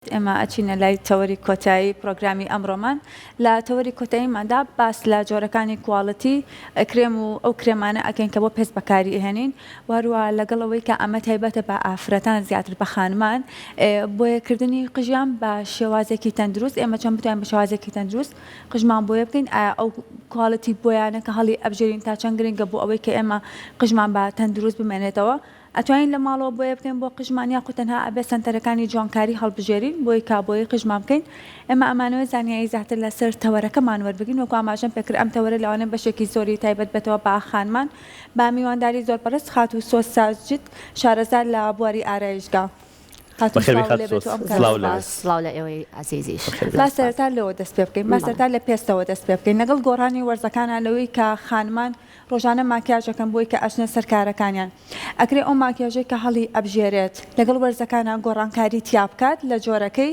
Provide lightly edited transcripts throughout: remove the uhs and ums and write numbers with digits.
ئێمە ئەچینە لای تەوەری کۆتایی پرۆگرامی ئەمڕۆمان لە تەوەری کۆتاییماندا باس لە جۆرەکانی کواڵەتی کرێم و ئەو کرێمانە ئەکەین کە بۆ پێست بەکاری هێنین وهروە لەگەڵەوەی کە ئەمە تایبەتە بە ئافرەتان زیاتر بە خانمان بۆ یەکردنی قژیان بە شێوازێکی تەندروست ئێمە چەند بتوانین بە شێوازێکی تەندروست قژمان بۆیە بکەین ئەو کواڵەتی بۆیانە کە هەڵی ئەبژێرین تا چەند گرنگە بۆ ئەوەی کە ئێمە قژمان بە تەندروست بمێنێتەوە ئەتوانین لە ماڵەوە بۆیە بکەین بۆ قژمان یاخود تەنها ئەبێ سەنتەرەکانی جوانکاری هەڵبژێرین بۆی کابۆی قژمان بکەین ئێمە ئەمانەوە زانیاری زیاتر لەسەر تەوەرەکەمان وەربگین وەکو ئاماژەم پێکرد ئەم تەوەرە لەوانە بەشێکی زۆری تایبەت بێتەوە بە خانمان با میوانداری زۆر بەرز خات و سۆس ساجد شارەزار لە بواری ئارایشگا سڵاو لە ئێوەی عەزیزیش با سەرەتا لەوە دەست پێ بکەین با سەرەتا لە پێستەوە دەست پێ بکەین لەگەڵ گۆڕانی وەرزەکانە لەوەی کە خانمان ڕۆژانە ماکیاژەکەن بۆی کە ئەچنە سەر کارەکانیان ئەکرێ ئەو ماکیاژەی کە هەڵی ئەبژێرێت لەگەڵ وەرزەکانە گۆڕانکاری تیا بکات لە جۆرەکەی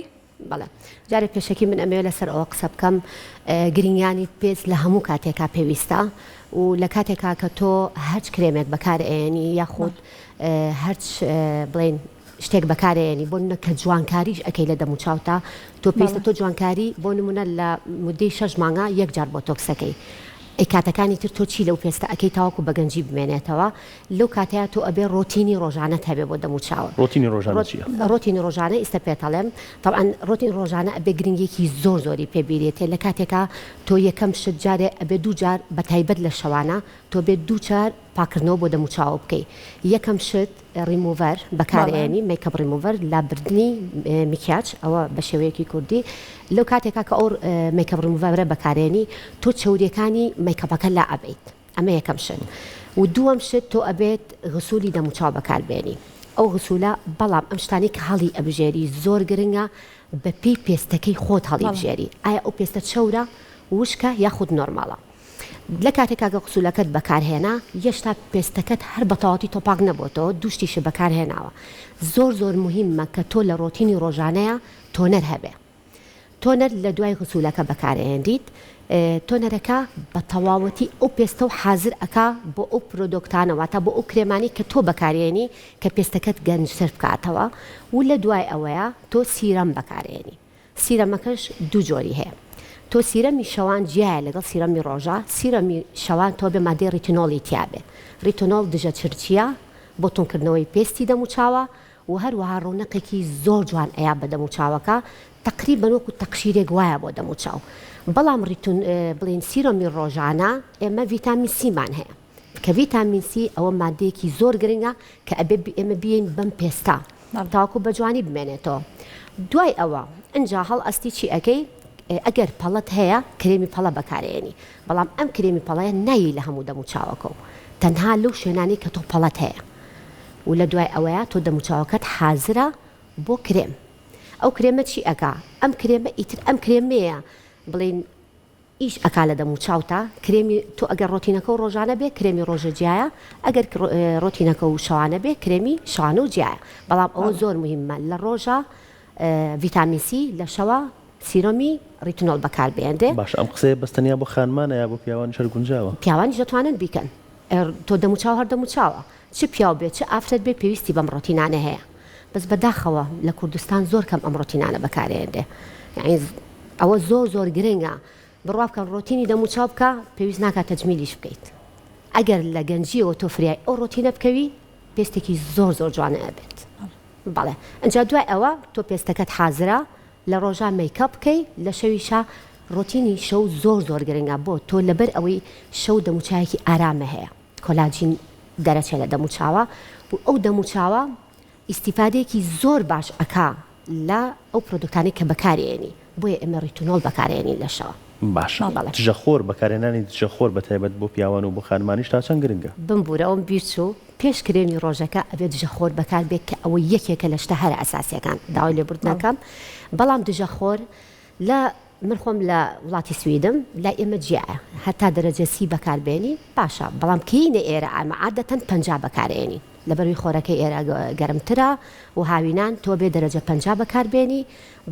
بەڵێ جارێک پێشەکی من ئەمەوێت لەسەر ئەوە قسە بکەم گرنگیانی پێست لە هەموو کاتێکا پێویستە و لە کاتێکا کە تۆ هەرچ کرێمێک بەکارێنی یاخود هەرچ بڵێن شتێک بەکارێنی بۆ کە جوانکاریش ئەەکەی لە دەموچاوتا تۆ پێویستە تۆ جوانکاری بۆ نمونە لە مودەی 6 مانگە یەک جار بۆ تۆکسەکەی کاتەکانی تر تۆ چی لەو پێستە ئەەکەی تاواکو بەگەنجی بمێنێتەوە لەو کاتەیە تۆ ئەبێ ڕۆتینی ڕۆژانە هەبێ بۆ دەموچاوە ڕۆتینی ڕۆژانە ئیستا پێتەڵێم طبعاً ڕۆتین ڕۆژانە ئەبێ گرنگێکی زۆر زۆری پێبیرێتێ لە کاتێکا تۆ یەکەم شت جارێ ئەبێ دوو جار بە تایبەت لە شەوانە تۆ بێت دوو جار پاکردنەوە بۆ دەموچاوە بکەی یەکەم شت ڕیموڤەر بەکارێنی میکەپ ڕیموڤەر لابردنی میکیاج ئەوە بە شێوەیەکی کوردی لەو کاتێکا کە ئەو میکەپ ڕیموڤەرە بەکارێنی تۆ چەوریەکانی میکەپەکە لا ئەبیت ئەمە یەکەم شت و دووەم شت تۆ ئەبێت غسولی دەموچاو بەکاربێنی ئەو غسولە بەڵام ئەم شتانی کە هەڵی ئەبژێری زۆر گرنگە بە پێی پێستەکەی خۆت هەڵی بژێری ئایا ئەو پێستە چەورە وشکە یاخود نۆرماڵە لە کاتێکا کە قسوولەکەت بەکارهێنا یەشتا پێستەکەت هەر بەتەواتی تۆپاک نەبووەوە دووشتیشە بەکارهێناوە زۆر مهمە کە تۆ لە ڕۆتینی ڕۆژانەیە تۆنەر هەبێ تۆنەر لە دوای قسوولەکە بەکارهێنیت تۆنەرەکە بە تەواوەتی ئەو پێستە و حازر ئەکا بۆ ئەو پرۆدۆکتانەوە تا بۆ ئەو کرێمانی کە تۆ بەکارێنی کە پێستەکەت گەنجتر بکاتەوە و لە دوای ئەوەیە تۆ سیرەم بەکارێنی سیرەمەکەش دوو جۆری هەیە تۆ سیرەمی شەوان جیایە لەگەڵ سیرەمی ڕۆژە سیرەمی شەوان تۆ بێ مادەی ڕیتینۆڵی تیابێ ڕیتۆنۆڵ دژە چرچیە بۆ تونکردنەوەی پێستی دەموچاوە و هەروەها ڕوونەقێکی زۆر جوان ئەیا بە دەموچاوەکە تقریباً وەکو تەقشیرێک وایە بۆ دەموچاو بەڵام بڵێن سیرۆمی ڕۆژانە ئێمە ڤیتامین سیمان هەیە کە ڤیتامین سی ئەوە مادەیەکی زۆر گرنگە کە ئەبێ ئێمە بین بەم پێستا تاوەکو بە جوانی بمێنێتەوە دوای ئەوە ئەنجا هەڵ ئەستی چی ئەەکەی ئەگەر پەڵەت هەیە کرێمی پەڵە بەکارێنی بەڵام ئەم کرێمی پەڵەیە نایی لە هەموو دەموچاوەکە و تەنها لەو شوێنانی کە تۆ پەڵەت هەیە و لە دوای ئەوەیە تۆ دەموچاوەکەت حازرە بۆ کرێم ئەو کرێمە چی ئەکا ئەم کرێمە ئیتر ئەم کرێمەیە بڵین ئیش ئەکا لە دەموچاوتە کرێمی تۆ ئەگەر ڕۆتینەکە و ڕۆژانە بێ کرێمی ڕۆژە جیایە ئەگەر ڕۆتینەکە و شەوانە بێ کرێمی شانە و جیایە بەڵام ئەوە زۆر مهمە لە ڕۆژە ڤیتامین سی لە شەوە سیرۆمی ڕیتنۆڵ بەکاربێنێ باش ئەم قسەیە بەستەنیا بۆ خانمانە یا بۆ پیاوانی شەرگونجاوە پیاوانی دەتوانن بیکەن تۆ دەموچاو هەر دەموچاوە چ پیاو بێت چه ئافرەت بێ پێویستی بەم ڕۆتینانە هەیە بەس بەداخەوە لە کوردستان زۆر کەم ئەم ڕۆتینانە بەکارێنێ ئەوە زۆر گرنگە بڕوا بکەن ڕۆتینی دەموچاو بکە پێویست ناکات تەجمیلیش بکەیت ئەگەر لە گەنجیەوە تۆ فریای ئەو ڕۆتینە بکەوی پێستێکی زۆر جوانە ئەبێت بەڵێ ئەنجا دوای ئەوە تۆ پێستەکەت حازرە لە ڕۆژان میکەپ بکەی لە شەویشە ڕۆتینی شەو زۆر گرنگە بۆ تۆ لەبەر ئەوەی شەو دەموچایەکی ئارامە هەیە کۆلاجین دەرەچێت لە دەموچاوە و ئەو دەموچاوە ئیسیفادەیەکی زۆر باش ئەکا لە ئەو پرۆدۆکتانی کە بەکارێنی بۆیە ئێمە ڕیتۆنۆڵ بەکارێنی لە شەوە باش دژەخۆر بەکارێنانی دژەخۆر بەتایبەت بۆ پیاوان و بۆ خانمانیش تا چەند گرنگە بمبورەوەم بیرچوو پێش کرێمی ڕۆژەکە ئەبێت دژەخۆر بەکار بێت کە ئەوە یەکێکە لە شتە هەر ئەساسیەکان داوای لێبوردنەکەم بەڵام دژەخۆر لە من خۆم لە وڵاتی سویدم لا ئێمە جیایە هەتا دەرەجە سی بەکاربێنی باشە بەڵام کەینە ئێرە ئەمە عادەتەن 50 بەکارێنی لەبەروی خۆرەکەی ئێرە گەرمترە و هاوینان تۆ بێ دەرەجە 50 بەکاربێنی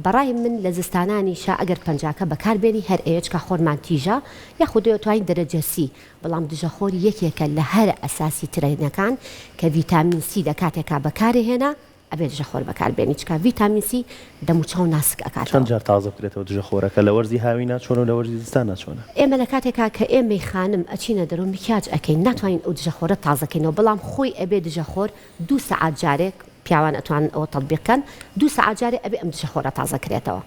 بەڕای من لە زستانانی شا ئەگەر 50کە بەکاربێنی هەر ئێچکە خۆرمان تیژە یاخودی توانین دەرەجە سی بەڵام دژەخۆر یەکێکە لە هەر ئەساسی ترینەکان کە ڤیتامین سی دەکاتێکا بەکارهێنا ئەبێ دژەخۆر بەکاربێنی چکە ڤیتامین سی دەم و چاو ناسک ئەکاتەوە. چەند جار تازە بکرێتەوە دژەخۆرەکە لە وەرزی هاوی ناچۆن و لە وەرزی زستان ناچۆنە؟ ئێمە لە کاتێکا کە ئێمەی خانم ئەچینە دەرەوە میکیاج ئەەکەین ناتوانین ئەو دژەخۆرە تازەکەینەوە بەڵام خۆی ئەبێ دژەخۆر 2 سەعات جارێک پیاوان ئەتوان ئەوە تەطبیقکەن 2 سەعات جارێ ئەبێ ئەم دژەخۆرە تازەکرێتەوە.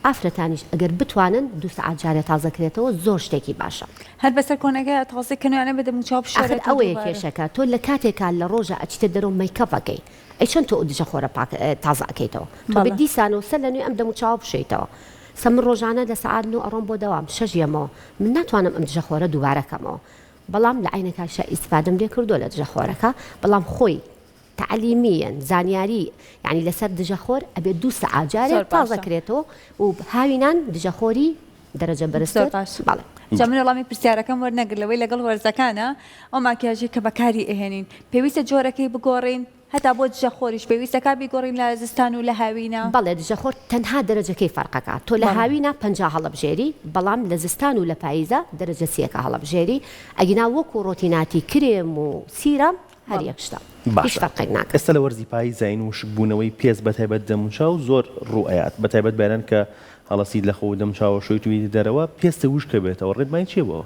ئافرەتانیش ئەگەر بتوانن 2 سەعات جارێ تازەکرێتەوە زۆر شتێکی باشە. هەر بەسەر کۆنەکە تازەکردنیانە بەدەم و چاو بشۆرێت. ئەوەیە کێشەکە تۆ لە کاتێکا لە ڕۆژە ئەچیتە دەرەوە مەیکەپەکەی ئەی چەند تۆ دژەخۆرە تازە ئەەکەیتەوە تۆ بە دیسانەوە سەر لە نوێ ئەم دەم و چاو بشێیتەوە. سەمر ڕۆژانە لە سەعات 9 ئەڕۆم بۆ دەوام 6 یەمەوە من ناتوانم ئەم دژەخۆرە دووبارەکەمەوە بەڵام لە عینەکەشە ئیسفادەم لێ کردووە لە دژەخۆرەکە بەڵام خۆی تعلیمیان زانیاری یعنی لەسەر دژەخۆر ئەبێ 2 سەعات جارێک تازەکرێتەوە و هاوینان دژەخۆری دەرەجە بەرزتر. بەڵێ جا من وەڵامی پرسیارەکەم وەرنەگرلەوەی لەگەڵ وەرزەکانە ئەو ماکیاژی کە بەکاری ئەهێنین پێویستە جۆرەکەی بگۆڕین هەتا بۆ دژەخۆریش پێویستە کا بیگۆڕین لە زستان و لە هاوینە؟ بەڵێ دژەخۆر تەنها دەرەجەکەی فەرقەکە تۆ لە هاوینە 50 هەڵەبژێری بەڵام لە زستان و لە پاییزە دەرەجە 3 هەڵەبژێری ئەگینا وەکو ڕۆتیناتی کرێم و سیرەم هەر یەک شتە هیچ فەرقێک ناکات. ئێستا لە وەرزی پاییزین وشک بوونەوەی پێست بەتایبەت دەموچاو زۆر ڕوئەیات بەتایبەت بەیان کە هەڵەسید لە خۆ دەمچاوە شوی توی دەرەوە پێستە وشکە بێتەوە ڕێتمای چێ بەوە؟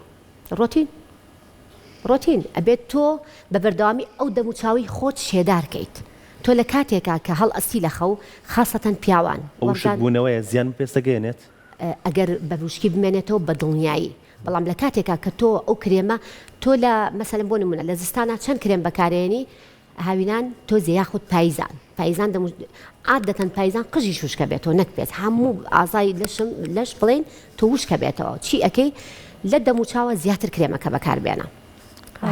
ڕۆتین ئەبێت تۆ بە بەردەوامی ئەو دەموچاوی خۆت شێدارکەیت تۆ لە کاتێکا کە هەڵ ئەستی لە خەو خاستەن پیاوان وشک بوونەوەیە زیان پێستەگەێنێت ئەگەر بە وشکی بمێنێتەوە بە دڵنیایی بەڵام لە کاتێکا کە تۆ ئەو کرێمە تۆ لە مەسەلەن بۆ نمونە لە زستانە چەند کرێم بەکارێنی هاوینان تۆ زیاخود پاییزان عادەتەن پاییزان قژی شوشکە بێتەوە نەک پێست هەموو ئازای لەش بڵێن تۆ وشکە بێتەوە چی ئەەکەی لە دەموچاوە زیاتر کرێمەکە بەکاربێنە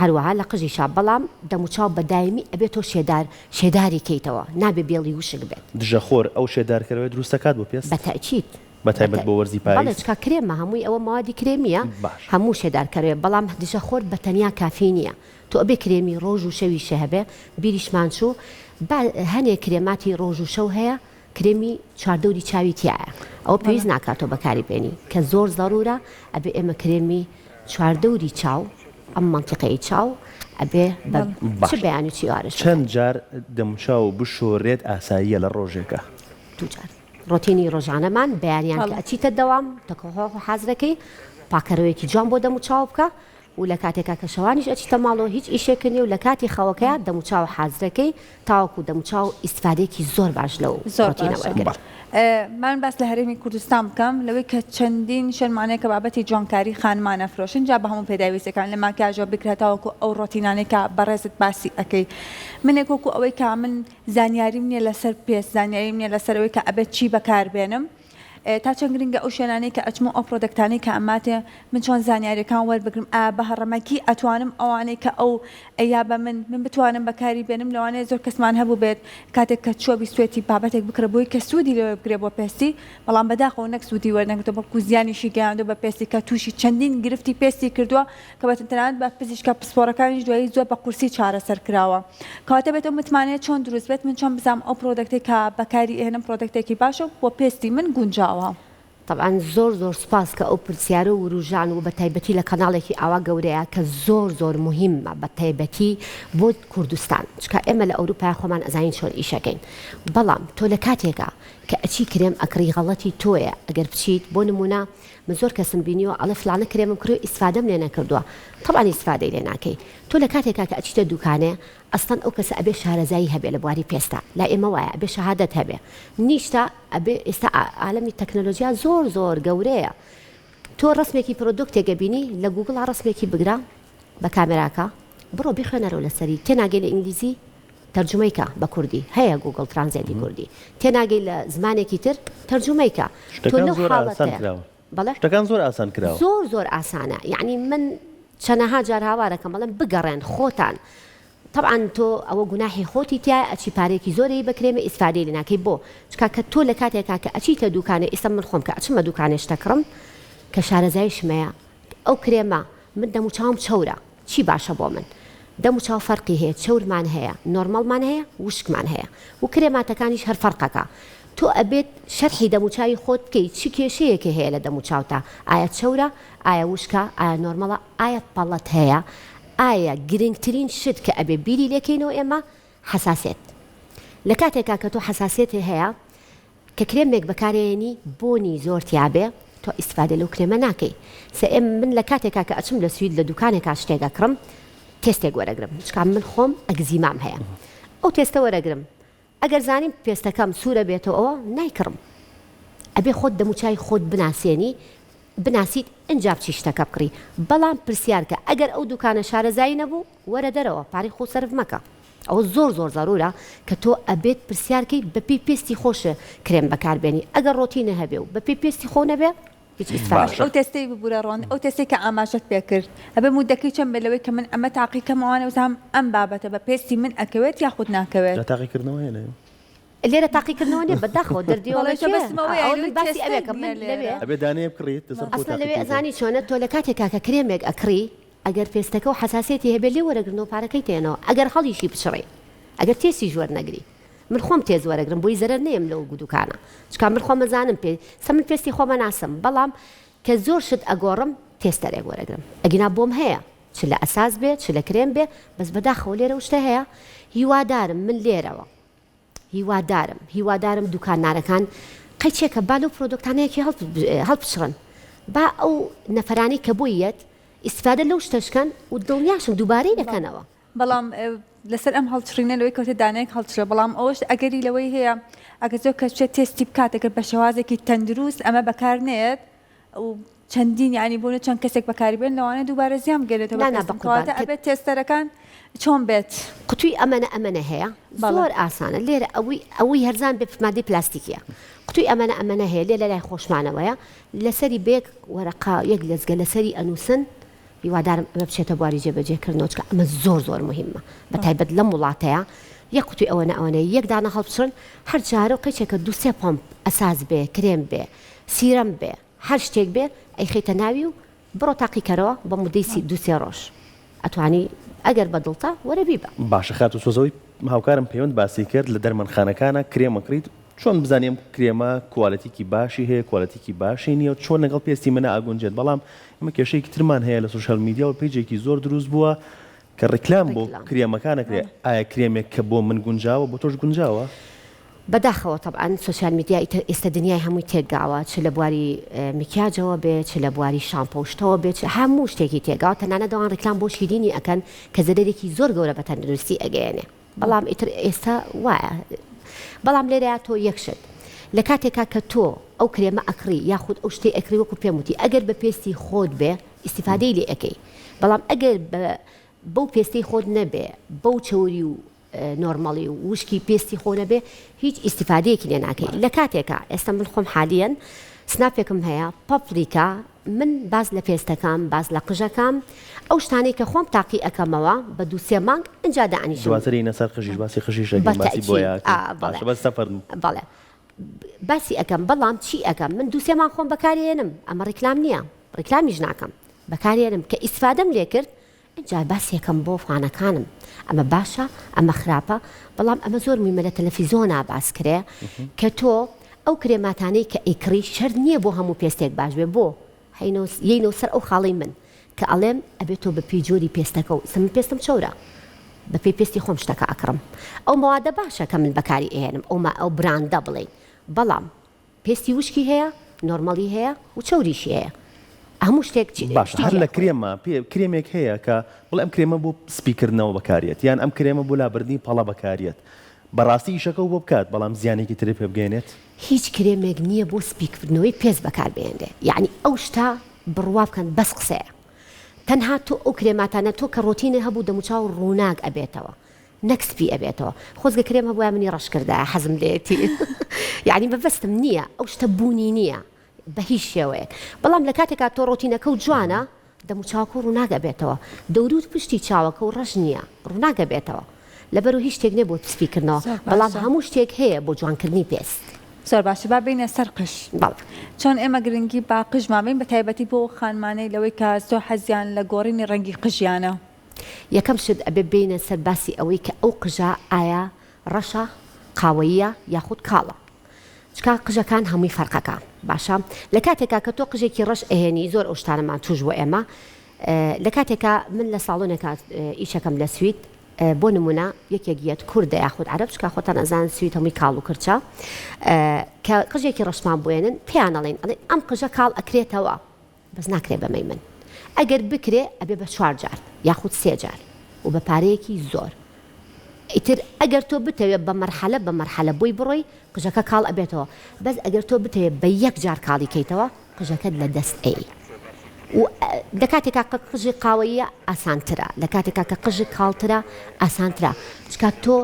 هەروەها لە قژیشا بەڵام دەموچاو بەدایمی ئەبێت تۆ شێداری کەیتەوە نابێ بێڵی وشک بێت دژەخۆر ئەو شێدارکەرەوەی دروستەکات بۆ پێست بەتەئکید بەتایبەت بۆ وەرزی پاییز چکا کرێمە هەمووی ئەوە موادی کرێمیە هەموو شێدارکەرەوە بەڵام دژەخۆر بە تەنیا کافی نییە تۆ ئەبێ کرێمی ڕۆژ و شەویشە هەبێ بیریشمان چوو هەنێک کرێماتی ڕۆژ و شەو هەیە کرێمی چواردەوری چاوی تایە ئەو پێویست ناکاتەوە بەکاری بێنی کە زۆر زەرورە ئەبێ ئێمە کرێمی چواردەوری چاو ئەم منتیقەی چاو ئەبێ چ بەیانی چیوارش چەند جار دەمچاو بشۆڕێت ئاساییە لە ڕۆژێکە؟ 2 جار ڕۆتینی ڕۆژانەمان بەیانیان کە ئەچیتە دەوام تەکۆ حەزرەکەی پاکەرەوەیەکی جوان بۆ دەموچاو بکە و لە کاتێکا کە شەوانیش ئەچیتە ماڵەوە هیچ ئیشێکنی و لە کاتی خەوەکەیە دەموچاو حەزرەکەی تاوەکو دەموچاو ئیسفادێکی زۆر باش لەو ڕۆتینەوەگرێت. من باس لە هەرێمی کوردستان بکەم لەوەی کە چەندین شەرمانەیە کە بابەتی جوانکاری خانمانە فرۆشن جا بە هەموو پێداویستەکان لە ماکیاژەوە بکرێتەوەکو ئەو ڕۆتینانەی کە بەڕێزت باسی ئەەکەی منێک وەکو ئەوەی کە من زانیاریم نییە لەسەر پێست زانیاریم نییە لەسەرەوەی کە ئەبێت چی بەکاربێنم تا چەند گرنگە ئەو شوێنانەی کە ئەچمە ئەو پرۆدەکتانەی کە ئەماتێ من چۆن زانیاریەکان وەربگرم بە هەڕەمەکی ئەتوانم ئەوانەی کە ئەو ئەیا بە من بتوانم بەکاری بێنم لەوانەیە زۆر کەسمان هەبوو بێت کاتێک کە چۆ بیستێتی بابەتێک بکرە بۆی کە سوودی لەوێ بگرێ بۆ پێستی بەڵام بەداخەوە نەک سوودی وەرنەگرێتەوە بەڵکو زیانیشی گەیاندووە بە پێستی کە تووشی چەندین گرفتی پێستی کردووە کە بەتەنانەت بە پزیشکە پسپۆرەکانیش دوایی زۆر بە قورسی چارەسەر کراوە کەواتە بێتەوە متمانەیە چۆن دروست بێت من چۆن بزانم ئەو پرۆدەکتێک کە بەکاری ئێنم پرۆدەکتێکی باشە بۆ پێستی من گونجاوە. طبعا زۆر سپاس کە ئەو پرسیارە و وروژان و بە تایبەتی لە کەناڵێکی ئاوا گەورەیە کە زۆر مهمە بە تایبەتی بۆ کوردستان چکە ئێمە لە ئەوروپای خۆمان ئەزانین چۆن ئیشەکەین بەڵام تۆ لە کاتێکە کە ئەچی کرێم ئەکری غەڵەتی تۆیە ئەگەر بچیت بۆ نمونە من زۆر کەسم بینیوە ئەڵێ فلانە کرێمم کردو ئیسفادەم لێ نەکردووە طبعا ئیسفادەی لێ ناکەی تۆ لە کاتێکا کە ئەچیتە دوکانێ ئەستان ئەو کەسە ئەبێ شارەزایی هەبێ لە بواری پێستا لا ئێمە وایە ئەبێ شەهادەت هەبێ نیشتا ئەبێ ئێستا عالەمی تەکنۆلۆژیا زۆر گەورەیە تۆ ڕسمێکی پرۆدۆکتێکە بینی لە گوگڵ ڕسمێکی بگرا بە کامێراکە بڕۆ بیخوێنەرەوە لەسەری تێناگەی لە ئینگلیزی تەرجمەیکە بە کوردی هەیە گوگڵ ترانزلیتی کوردی تێناگەی لە زمانێکی تر تەرجمەیکە تۆ لەو حاڵەتەیە شتەکان زۆر ئاسان کراوە زۆر ئاسانە یعنی من چەنەها جار هاوارەکەم بەڵێم بگەڕێن خۆتان طبعا تۆ ئەوە گوناحی خۆتی تایە ئەچی پارێکی زۆری بکرێمە ئیسفادەی لێ ناکەی بۆ چکە کە تۆ لە کاتێکا کە ئەچیتە دوکانێ ئێستا من خۆم کە ئەچمە دوکانێش دەکڕم کە شارەزایشمەیە ئەو کرێمە من دەموچاوم چەورە چی باشە بۆ من دەموچاو فەرقی هەیە چەورمان هەیە نۆرمەڵمان هەیە وشکمان هەیە و کرێماتەکانیش هەر فەرقەکە تۆ ئەبێت شەرحی دەموچاوی خۆت بکەی چی کێشەیەکی هەیە لە دەموچاوتە ئایا چەورە ئایا وشکە ئایا نۆرمەڵە ئایا پەڵەت هەیە ئایا گرنگترین شت کە ئەبێ بیری لێکەینەوە ئێمە حساسێت لە کاتێکا کە تۆ حساسیەتی هەیە کە کرێمێک بەکارێنی بۆنی زۆر تیاابێ تۆ ئیسفادە لەو کرێمە ناکەی سئم من لە کاتێکا کە ئەچم لە سوید لە دوکانێکا شتێکە کڕم تێستێک وەرەگرم چکام من خۆم ئەگزیمام هەیە ئەو تێستە وەرەگرم ئەگەر زانیم پێستەکەم سوورە بێتەوە ئەوە نایکڕم ئەبێ خۆت دەموچای خۆت بناسیێنی بناسیت ئەنجاب چی شتەکە بکڕی بەڵام پرسیارکە ئەگەر ئەو دوکانە شارەزایی نەبوو وەرە دەرەوە پارەی خۆ سەرف مەکە ئەو زۆر زۆر زارورە کە تۆ ئەبێت پرسیارکەی بە پێی پێستی خۆشە کرێم بەکاربێنی ئەگەر ڕۆتینە هەبێ و بە پێی پێستی خۆ نەبێ ئەو تەستەی ببوورە ڕۆن ئەو تەستی کە ئاماژەت پێ کرد ئەبێ مودەکەی چەند بێلەوەی کە من ئەمە تاقیکەمەوانە وزام ئەم بابەتە بە پێستی من ئەکەوێت یاخود ناکەوێت تاقیکردنەوە هێنێ لێرە تاقیکردنەوە نیە بەداخەوە ئەبێ دانەیە بکڕیت ئەستا لەوێ ئەزانی چۆنە تۆ لە کاتێکا کە کرێمێک ئەکڕی ئەگەر پێستەکە و حساسیەتی هەبێ لێ وەرەگرنەوە پارەکەی تێنەوە ئەگەر هەڵیشی بچڕێ ئەگەر تێسی ژوەر نەگری من خۆم تێز وەرەگرم بۆی زەرەر نێم لەو دوکانە چکا من خۆم مەزانم پێ سە من پێستی خۆمە ناسم بەڵام کە زۆر شت ئەگۆڕم تێستەرێک وەرەگرم ئەگینا بۆم هەیە چ لە ئەساس بێت چ لە کرێم بێ بەس بەداخەوە لێرە شتە هەیە هیوادارم من لێرەوە هیوادارم دوکانارەکان قەیچێکە با لەو پرۆدۆکتانەیەکی هەڵبچڕن با ئەو نەفەرانی کە بۆیەت ئیسفادە لەو شتەشکەن و دڵنیاشم دووبارەی دەکەنەوە بەڵام لەسەر ئەم هەڵچڕینە لەوەی کەوتە دانەیەک هەڵچرە بەڵام ئەوش ئەگەری لەوەی هەیە ئەگە زۆر کەچێت تێستی بکات ئەگەر بە شێوازێکی تەندروست ئەمە بەکار نێت و چەندین ینی بۆنە چەند کەسێک بەکاری بێن لەوانە دووبارە زیام گەرێتەوە ئەبێت تێستەرەکان چۆن بێت قوتووی ئەمەنە هەیە زۆر ئاسانە لێرە ئەوەی هەرزان بێ مادەی پلاستیکیە قوتووی ئەمەنە هەیە لێ لە لای خۆشمانەوەیە لەسەری بێک وەرەقا یەک لەزگە لەسەری ئەنووسن هیوادارم ئەمە بچێتە بواری جێبەجێکردنەوە چکە ئەمە زۆر مهمە بەتایبەت لەم وڵاتەیە یەک قوتووی ئەوەنە یەک دانە هەڵبچڕن هەر جارە و قەیچێکە دووسێ پۆمپ ئەساس بێ کرێم بێ سیرەم بێ هەر شتێک بێ ئەیخیتە ناوی و بڕۆ تاقیکەرەوە بە مودەی دووسێ ڕۆژ ئەتوانی ئەگەر بەدڵتا وەرە بیبە باشە خات و سۆزەوەی هاوکارم پەیوەند باسی کرد لە دەرمانخانەکانە کرێمەکریت چۆن بزانیم کرێمە کوالەتیکی باشی هەیە کوالەتیکی باشی نییە چۆن لەگەڵ پێستی منە ئاگونجێت بەڵام ئەمە کێشەیەکی ترمان هەیە لە سوشال میدیا و پیجێکی زۆر دروست بووە کە ڕیکلام بۆ کرێمەکانەکرێ ئایا کرێمێک کە بۆ من گونجاوە بۆ تۆش گونجاوە بەداخەوە طبعاً سوشال میدیا ئێستا دنیای هەمووی تێکگاوە چ لە بواری مکیاجەوە بێت چ لە بواری شامپۆشتەوە بێت هەموو شتێکی تێگاوە تەنانە دەوان ڕیکلام بۆ شیرینی ئەکەن کە زەرێکی زۆر گەورە بە تەندروستی ئەگەیەنێ بەڵام ئیتر ئێستا وایە بەڵام لێرەیە تۆ یەکشت لە کاتێکا کە تۆ ئەو کرێمە ئەکڕی یاخود ئەو شتێ ئەکری وەکو پێم وتی ئەگەر بە پێستی خۆت بێ ئیسیفادەی لێ ئەەکەی بەڵام ئەگەر بەو پێستی خۆت نەبێ بەو چۆری و نۆرمەڵی و وشکی پێستی خۆ نەبێ هیچ ئیسیفادەیەکی لێ ناکەی لە کاتێکە ئێستا من خۆم حالیەن سناپێکم هەیە پاپریکا من باز لە پێستەکان باز لە قژەکان ئەو شتانەی کە خۆم تاقی ئەەکەمەوە بە دووسێ مانگ ئەجا دانیش دواتری نەسەر قژیش باسی خشیش باسی بۆیە باسی ئەەکەم بەڵام چی ئەەکەم من دووسێمان خۆم بەکارێنم ئەمە ڕیکلام نییە ڕیکلامیش ناکەم بەکارێنم کە ئیسفادەم لێ کرد جا باسیەکەم بۆ فانەکانم ئەمە باشە ئەمە خراپە بەڵام ئەمە زۆر میمە لە تەلەڤیزۆنا باس کرێ کە تۆ ئەو کرێماتانەی کە ئیکڕی شەر نییە بۆ هەموو پێستێک باش بێ بۆ یینەوە سەر ئەو خاڵی من کە ئەڵێم ئەبێت تۆ بە پێی جۆری پێستەکە و سم پێستم چۆرە بە پێی پێستی خۆم شتەکە ئەکڕم ئەو مەوادە باشە کە من بەکاری ئێنم ئەو براندە بڵێ بەڵام پێستی وشکی هەیە نۆرمەلی هەیە و چۆریشی هەیە هەموو شتێک باش هەر لە کرێمە کرێمێک هەیە کە بڵێ ئەم کرێمە بۆ سپیکردنەوە بەکارێت یان ئەم کرێمە بۆ لابردنی پەڵە بەکارێت بەڕاستی ئیشەکە بۆ بکات بەڵام زیانێکی ترێ پێ بگەێنێت هیچ کرێمێک نییە بۆ سپیکردنەوەی پێست بەکاربێنێ یعنی ئەو شتا بڕوا بکەن بەس قسەیە تەنها تۆ ئەو کرێماتانە تۆ کە ڕۆتینە هەبوو دەموچاو ڕووناک ئەبێتەوە نەکسپی ئەبێتەوە خۆزگە کرێم هەبووە منی ڕەشکردە حەزم لێتی یعنی بەبەستم نییە ئەو شتە بوونی نییە بە هیچ شێوەیەک بەڵام لە کاتێکا تۆ ڕۆتینەکە و جوانە دەموچاوکە و ڕووناگە بێتەوە دەورود پشتی چاوەکە و ڕەش نییە ڕووناگە بێتەوە لەبەر و هیچ شتێک نێ بۆ سپیکردنەوە بەڵام هەموو شتێک هەیە بۆ جوانکردنی پێست زۆر باشە با بینە سەر قش چۆن ئێمە گرنگی با قژ مابین بە تایبەتی بۆ خانمانەی لەوەی کە زۆر حەزیان لە گۆڕینی ڕەنگی قژیانە یەکەم شت ئەبێ بینە سەر باسی ئەوەی کە ئەو قژە ئایا ڕەشە قاوەیە یاخود کاڵە چکا قژەکان هەمووی فەرقەکە باشە لە کاتێکا کە تۆ قژێکی ڕەش ئەهێنی زۆر ئەو شتانەمان توش بۆ ئێمە لە کاتێکا من لە ساڵۆنێکا ئیشەکەم لە سوید بۆ نمونە یەکێکیەت کووردە یاخود عەرەب چکە خۆتان ئەزان سویت هەمووی کاڵ و کرچە کە قژێکی ڕەشمان بێنن پێیان ئەڵێن ئەم قژە کاڵ ئەکرێتەوە بەس ناکرێ بەمەی من ئەگەر بکرێ ئەبێ بە 4 جار یاخود 3 جار و بە پارەیەکی زۆر ئیتر ئەگەر تۆ بتەوێت بە مەرحەلە بۆی بڕۆی قژەکە کاڵ ئەبێتەوە بەس ئەگەر تۆ بتەوێت بە 1 جار کاڵی کەیتەوە قژەکەت لە دەست ئەی و لە کاتێکا کە قژی قاوەیە ئاسانترە لە کاتێکا کە قژی کاڵترە ئاسانترە چکات تۆ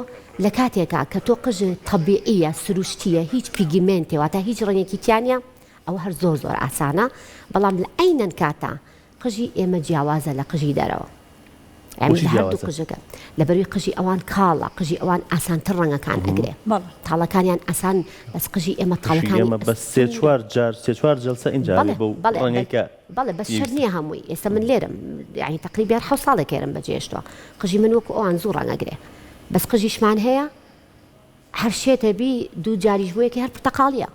لە کاتێکا کە تۆ قژی تەبیعیە سروشتیە هیچ پیگیمنتێ واتە هیچ ڕەنگێکی تیانە ئەوە هەر زۆر ئاسانە بەڵام لە عینەن کاتە قژی ئێمە جیاوازە لە قژی دەرەوە هەردوو قژەکە لەبەروی قژی ئەوان کاڵە قژی ئەوان ئاسانتر ڕەنگەکان ئەگرێ تاڵەکانیان ئاسان بەس قژی ئێمە تاڵەکانی بە 3-4 جلسە اینجا بەڵێ بەس شەر نییە هەمووی ئێستا من لێرم یعنی تقریبا 7 ساڵێکێرم بەجێشتوە قژی من وەکو ئەوان زوو ڕەنگەگرێ بەس قژیشمان هەیە هەر شێتە بی 2 جاریش بوویەکی هەر پرتەقاڵیە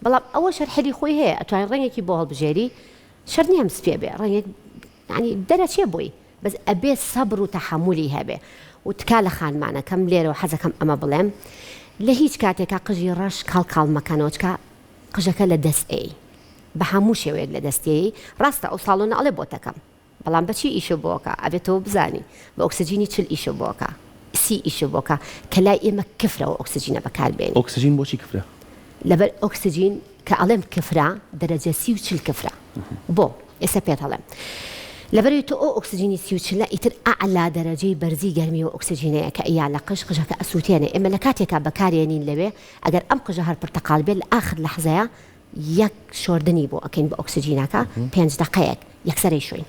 بەڵام ئەوە شەرحەری خۆی هەیە ئەتوانین ڕەنگێکی بۆ هەڵبژێری شەر نییە سپێ بێ ڕەنگێک ینی دەرەچێ بووی بەس ئەبێ سەبر و تەحملی هەبێ و تکا لە خانمانە کەم لێرەوە حەزەکەم ئەمە بڵێم لە هیچ کاتێکا قژی ڕەش کاڵ مەکانەوە چکە قژەکە لە دەست ئەی بە هەموو شێوەیەک لە دەستێی ڕاستە ئەو ساڵۆنە ئەڵێ بۆتەکەم بەڵام بەچی ئیشە بۆکە ئەبێتەوە بزانی بە ئۆکسجینی چل ئیشە بۆکە سی ئیشە بۆکە کە لای ئێمە کفرەوە ئۆکسجینە بەکاربێنی ئۆکسجین بۆچی کفرە لەبەر ئۆکسجین کە ئەڵێم کفرا دەرەجە 30 کفرا بۆ ئێستا پێت هەڵێم لەبەری تۆ ئەو ئۆکسجینی 30 ئیتر ئەعلا دەرەجەی بەرزی گەرمی و ئۆکسجینەیە کە ئەیا لە قژەکە ئەسووتێنێ ئێمە لە کاتێکا بەکارێنین لەوێ ئەگەر ئەم قژە هەر پرتەقال بێت لە ئاخر لەحزەیە یەک شۆردنی بۆ ئەکەین بە ئۆکسجینەکە 5 دقەیەک یەکسەرەی شوین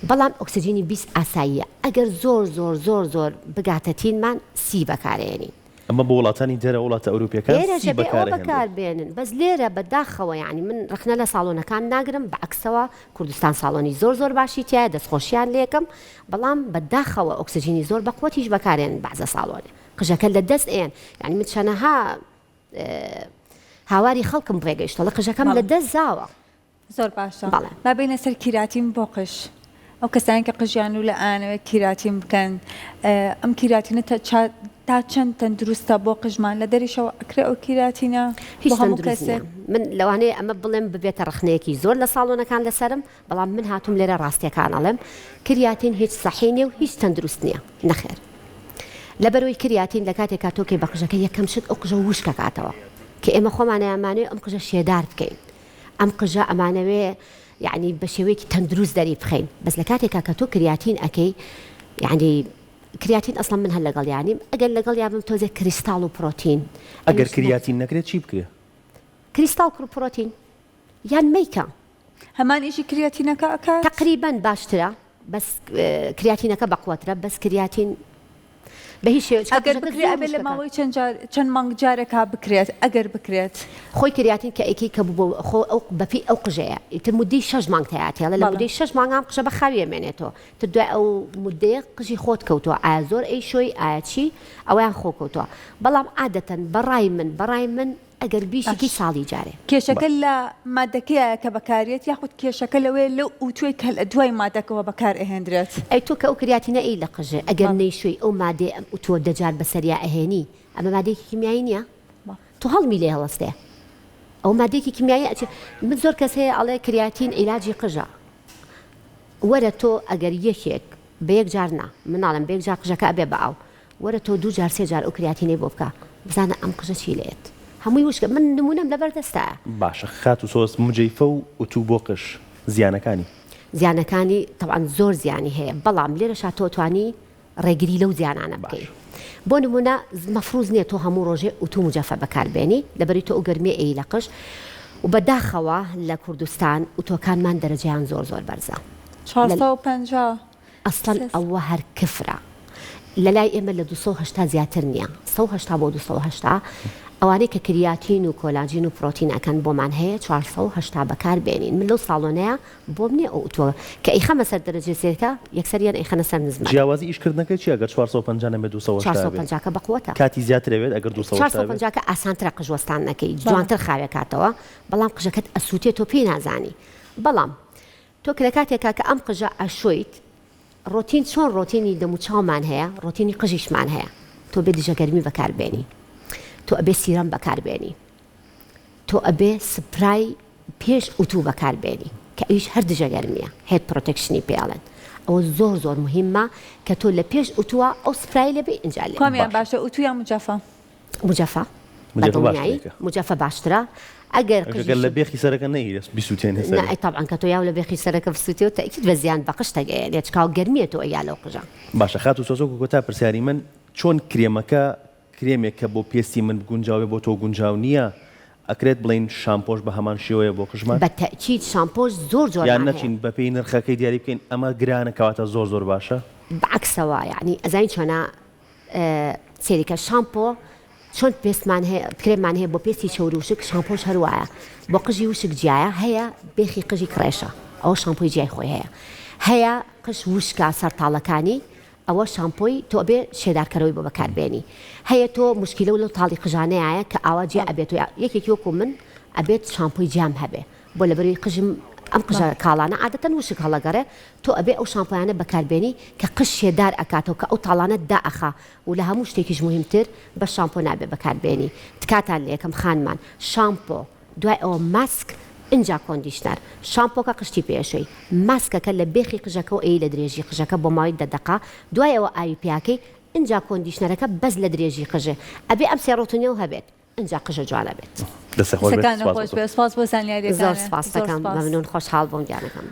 بەڵام ئۆکسجینی 20 ئاساییە ئەگەر زۆر بگاتەتینمان سی بەکارێنین ئەمە بە وڵاتانی دەرە وڵاتە ئەوروپیەکان سی بەکاربێنن بەس لێرە بەداخەوە یعنی من ڕخنە لە ساڵۆنەکان ناگرم بەعکسەوە کوردستان ساڵۆنی زۆر باشی تایە دەستخۆشیان لێکم بەڵام بەداخەوە ئۆکسجینی زۆر بەقوتیش بەکارێن بەعزە ساڵۆنێ قژەکە لە دەست ئێن یعنی من چەنەها هاواری خەڵکم ڕێگەیشتە لە قژەکەم لە دەست زاوە زۆر باشە با بینە سەر کیراتین بۆ قژ ئەو کەسانی کە قژیان و لە ئانەوە کیراتین بکەن ئەم کیراتینە تا چەند تەندروستە بۆ قژمان لە دەریشەوە ئەکرێ ئەو کیراتینە هیچ تەندروست من لەوانەیە ئەمە بڵێم ببێتە ڕخنەیەکی زۆر لە ساڵۆنەکان لەسرم بەڵام من هاتووم لێرە ڕاستیەکان ئەڵێم کریاتین هیچ سەحی نیە و هیچ تەندروست نییە نەخێر لەبەرەوەی کریاتین لە کاتێکا تۆکەی بە قژەکە یەکەم شت ئەو قژە وشکە کاتەوە کە ئێمە خۆمانەیەمانوێ ئەم قژە شێدار بکەین ئەم قژە ئەمانەوێ یعنی بە شێوەیەکی تەندروست دەری بخەین بەس لە کاتێکا کە تۆ کریاتین ئەەکەی یعنی کریاتین ئەسڵا من هەر لەگەڵ یانیم ئەگەر لەگەڵ یابم تۆزێک کریستاڵ و پرۆتین ئەگەر کریاتین نەکرێت چی بکرێ کریستاڵ و پرۆتین یان میکە هەمان ئیشی کریاتینەکە ئەکات تقریبا باشترە بەس کریاتینەکە بەقوترە بەس کریاتین بە هیچ ئەگەر بکرێت ئەبێ لە ماوەی چەند مانگ جارێکا بکرێت ئەگەر بکرێت خۆی کریاتین کە ئەیکی کە بوو خۆ ئەو بەپی ئەو قژەیە ئیتر مودەی 6 مانگ تایاتێڵە لە مودەی 6 مانگام قژە بە خاویە مێنێتەوە تر دوای ئەو مودەیە قژی خۆت کەوتووە ئایا زۆر ئەی شۆی ئایا چی ئەویان خۆ کەوتووە بەڵام عادەتەن بەڕای من ئەگەر بیشێکی ساڵی جارێ کێشەکە لە مادەکەیە کە بەکارێت یاخود کێشەکە لەوێ لەو ئوتوێک کە لە دوای مادەکەەوە بەکار ئەهێنرێت ئەی تۆ کە ئەو کریاتینە ئەی لە قژێ ئەگەر نەیشوی ئەو مادێ ئەم ئوتووە دەجار بەسەریا ئەهێنی ئەمە مادێکی کیمیایی نییە تۆ هەڵمی لێ هەڵستێ ئەو مادێکی کیمیایی من زۆر کەس هەیە ئەڵێ کریاتین عیلاجی قژە وەرە تۆ ئەگەر یەکێک بە یەک جار نا مناڵم بە یەک جار قژەکە ئەبێ بە ئاو وەرە تۆ 2 جار 3 جار ئەو کریاتینەی بۆ بکە بزانە ئەم قژە چی لێت هەمووی وشکە من نمونەم لەبەردەستە باشە خات و سۆس مجەیفە و ئوتو بۆ قژ زیانەکانی طبعا زۆر زیانی هەیە بەڵام لێرەشا تۆ توانی ڕێگری لەو زیانانە بکەین بۆ نمونە مەفروض نییە تۆ هەموو ڕۆژێ ئوتو مجەفە بەکاربێنی لەبەری تۆ ئەو گەرمێ ئەی لە قژ و بەداخەوە لە کوردستان ئوتۆکانمان دەرەجیان زۆر بەرزە 450 ئەسڵەن ئەوە هەر کفرە لە لای ئێمە لە 280 زیاتر نییە 180 بۆ 280 ئەوانەی کە کریاتین و کۆلاجین و پرۆتین ئەکەن بۆمان هەیە 480 بەکاربێنین من لەو ساڵۆنەیە بۆم نییە ئەو ئوتۆ کە ئەیخەمە سەر دەرەجە سێرکە یەکسەریان ئەیخەنە سەر نزمان جیاوازی ئیشکردنەکەی چی ئەگەر 450 نەبێت 450 کە بەقوتە کاتی زیاترەوێت ئەگەر 450 کە ئاسانترە قژوەستانەکەی جوانتر خاوێکاتەوە بەڵام قژەکەت ئەسووتێت تۆ پێی نازانی بەڵام تۆ کە لە کاتێکا کە ئەم قژە ئەشۆیت ڕۆتین چۆن ڕۆتینی دەموچاومان هەیە ڕۆتینی قژیشمان هەیە تۆ بێ دژەگەرمی بەکاربێنی تۆ ئەبێ سیرەم بەکاربێنی تۆ ئەبێ سپرای پێش ئوتو بەکاربێنی کە ئیش هەر دژەگەرمیە هێت پرۆتێکشنی پێڵێن ئەوە زۆر مهمە کە تۆ لە پێش ئوتووە ئەو سپرای لەبێ ئینجا لێ کامیان باشە ئوتو یا مجەفە مجەفە بەدڵنیایی مجەفە باشترە ئەگەر لە بێخی سەرەکە نەیرس بیسووتێن نای طبعا کە تۆ یا لە بێخی سەرەکە بسووتێت تەکیید بە زیان بە قشتە گەیەنێت چکاو گەرمیە تۆ ئەیا لەو قژە باشە خات و سۆزۆک و کۆتا پرسیاری من چۆن کرێمەکە کرێمێک کە بۆ پێستی من گونجاوێ بۆ تۆ گونجاو نییە ئەکرێت بڵین شامپۆش بە هەمان شێوەیە بۆ قژمان بە تەکیید شامپۆش زۆر یان نەچین بە پێی نرخەکەی دیاری بکەین ئەمە گرانە کەواتە زۆر باشە بەعکسەوە یعنی ئەزای چۆنە سێریکە شامپۆ چۆن پێستمان هەیە کرێمان هەیە بۆ پێستی چەور و وشک شامپۆش هەروایە بۆ قژی وشک جیایە هەیە بێخی قژی کڕێشە ئەوە شامپۆی جیای خۆی هەیە قژ وشکە سەرتاڵەکانی ئەوە شامپۆی تۆ بێ شێدارکەرەوەی بۆ بەکاربێنی هەیە تۆ مشکلە و لەو تاڵی قژانەیە کە ئاوا جیا ئەبێت یەکێکی وەکو من ئەبێت شامپۆی جام هەبێ بۆ لەبەروی قژم ئەم قژە کاڵانە عادەتەن وشک هەڵەگەڕێ تۆ ئەبێ ئەو شامپۆیانە بەکاربێنی کە قژ شێدار ئەکاتەوە کە ئەو تاڵانە دائەخا و لە هەموو شتێکیش مهمتر بە شامپۆ نابێ بەکاربێنی تکاتان لە یەکەم خانمان شامپۆ دوای ئەوە ماسک اینجا کۆندیشنەر شامپۆکە قشتی پێشوی ماسکەکە لە بێخی قژەکە و ئەی لە درێژی قژەکە بۆ ماوەی دەدەقا دوای ئەوە ئاوی پیاکەی اینجا کۆندیشنەرەکە بەس لە درێژی قژێ ئەبێ ئەم سێ ڕۆتونیە و هەبێت اینجا قژە جوانە بێت سپاس بۆ زانیاریەکان زۆر سپاس دەکەم مەمنون خۆشحاڵ بۆم گیانەکەم